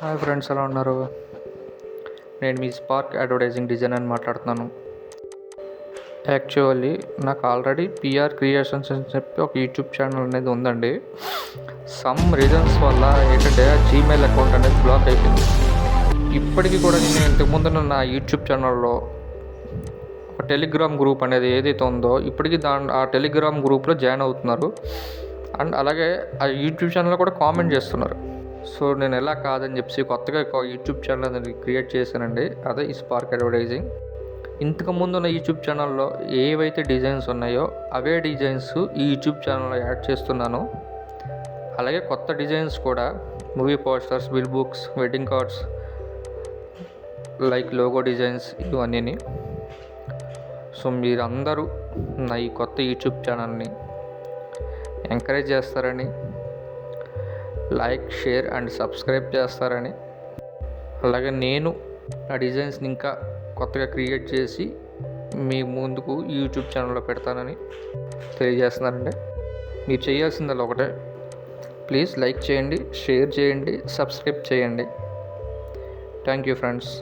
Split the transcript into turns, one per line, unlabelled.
Hi friends, ఎలా ఉన్నారు? నేను మీ స్పార్క్ అడ్వర్టైజింగ్ డిజైన్ అని మాట్లాడుతున్నాను. యాక్చువల్లీ నాకు ఆల్రెడీ పిఆర్ క్రియేషన్స్ అని చెప్పి ఒక యూట్యూబ్ ఛానల్ అనేది ఉందండి. సమ్ రీజన్స్ వల్ల ఏంటంటే జీమెయిల్ అకౌంట్ అనేది బ్లాక్ అయిపోయింది. ఇప్పటికీ కూడా నేను ఇంతకుముందు నా యూట్యూబ్ ఛానల్లో ఒక టెలిగ్రామ్ గ్రూప్ అనేది ఏదైతే ఉందో ఇప్పటికీ ఆ టెలిగ్రామ్ గ్రూప్లో జాయిన్ అవుతున్నారు. అండ్ అలాగే ఆ యూట్యూబ్ ఛానల్లో కూడా కామెంట్ చేస్తున్నారు. సో నేను ఎలా కాదని చెప్పి కొత్తగా యూట్యూబ్ ఛానల్ అనేది క్రియేట్ చేశానండి. అదే ఈ స్పార్క్ అడ్వర్టైజింగ్. ఇంతకుముందు ఉన్న యూట్యూబ్ ఛానల్లో ఏవైతే డిజైన్స్ ఉన్నాయో అవే డిజైన్స్ ఈ యూట్యూబ్ ఛానల్లో యాడ్ చేస్తున్నాను. అలాగే కొత్త డిజైన్స్ కూడా movie posters, bill books, wedding cards, like logo designs ఇవన్నీ. సో మీరందరూ నా ఈ కొత్త యూట్యూబ్ ఛానల్ని ఎంకరేజ్ చేస్తారని, లైక్, షేర్ అండ్ సబ్స్క్రైబ్ చేస్తారని, అలాగే నేను ఆ డిజైన్స్ని ఇంకా కొత్తగా క్రియేట్ చేసి మీ ముందుకు యూట్యూబ్ ఛానల్లో పెడతానని తెలియజేస్తున్నానండి. మీరు చేయాల్సిందల్లా ఒకటే, ప్లీజ్ లైక్ చేయండి, షేర్ చేయండి, సబ్స్క్రైబ్ చేయండి. Thank you friends.